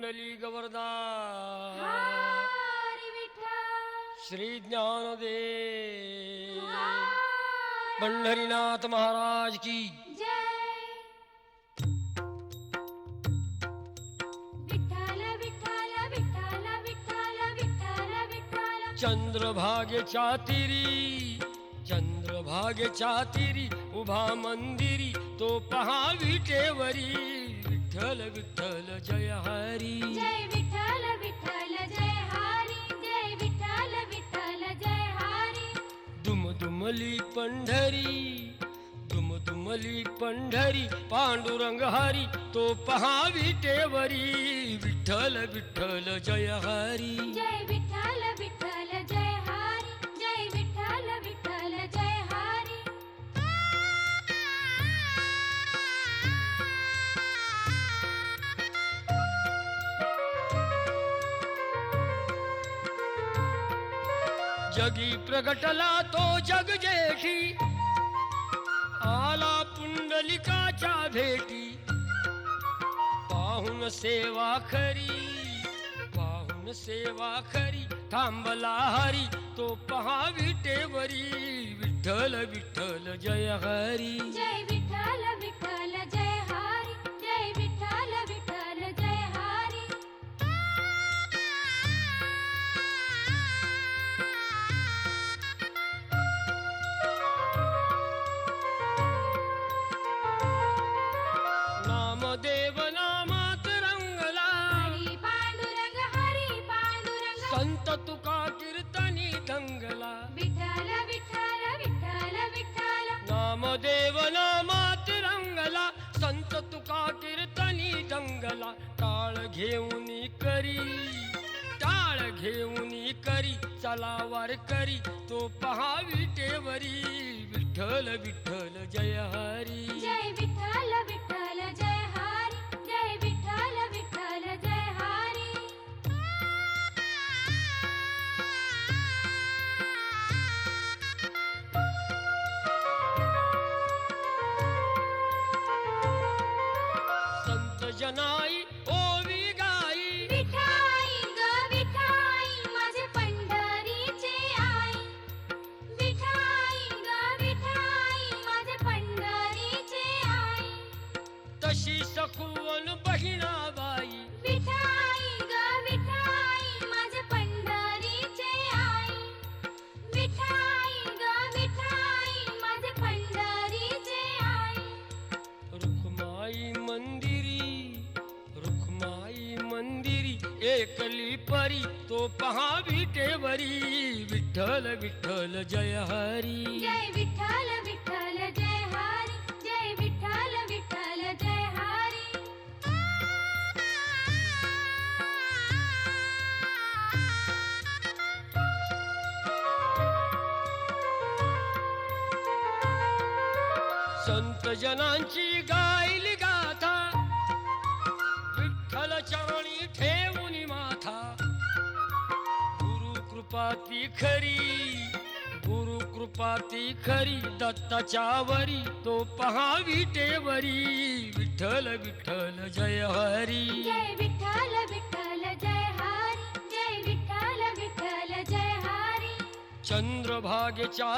पुंडली गवर्दा हरी विठ्ठल श्री ज्ञानदेव पंढरीनाथ महाराज की जय। विठ्ठल विठ्ठल विठ्ठल विठ्ठल विठ्ठल विठ्ठल चंद्रभागेच्या तीरी उभा मंदिरी तो पहा विटेवरी विठ्ठल विठ्ठल जय हरी जय विठ्ठल विठ्ठल जय हरी जय विठ्ठल विठ्ठल जय हरी दुमदुमली पंढरी पांडुरंग हरी तो पहा विटेवरी विठ्ठल विठ्ठल जय हरी जय विठ्ठल विठ्ठल जय हरी जय विठ्ठल विठ्ठल जय हरी जगी प्रगटला तो जग जेठी आला पुंडलिकाच्या भेटी पाहून सेवा खरी थांबला हरी तो पहा विटेवरी विठ्ठल विठ्ठल जय हरी जय विठ्ठल विठ्ठल जय हरी जय विठ्ठल विठ्ठल जय हरी नामदेव नामात रंगला हरी पांडुरंग संत तुका कीर्तनी दंगला विठ्ठल विठ्ठल विठ्ठल विठ्ठल नामदेव नामात रंगला संत तुका कीर्तनी दंगला टाळ घेऊनी करी चला वार करी तो पहा विटेवरी विठ्ठल विठ्ठल जय हरी जय विठ्ठल विठ्ठल जय हरी जय विठ्ठल विठ्ठल जय हरी संत जनाई ओवी गाई विठाई ग विठाई माझे पंढरीचे आई विठाई ग विठाई माझे पंढरीचे आई तशी सखुवन बहिणाबाई विठाई ग विठाई माझे पंढरीचे आई विठाई ग विठाई माझे पंढरीचे आई रुखमाई मंदिरी एकली परी तो पहा विटेवरी विठ्ठल विठ्ठल जय हरी जय विठ्ठल विठ्ठल जय हरी जय विठ्ठल विठ्ठल जय हरी संत जनांची गायली गाथा विठ्ठल चरणी ठेवून माथा गुरु कृपाती खरी दत्ताच्या वरी तो पहा विटेवरी विठ्ठल विठ्ठल जय हरी जय विठ्ठल विठ्ठल जय हरी जय विठ्ठल विठ्ठल जय हरी चंद्रभागेच्या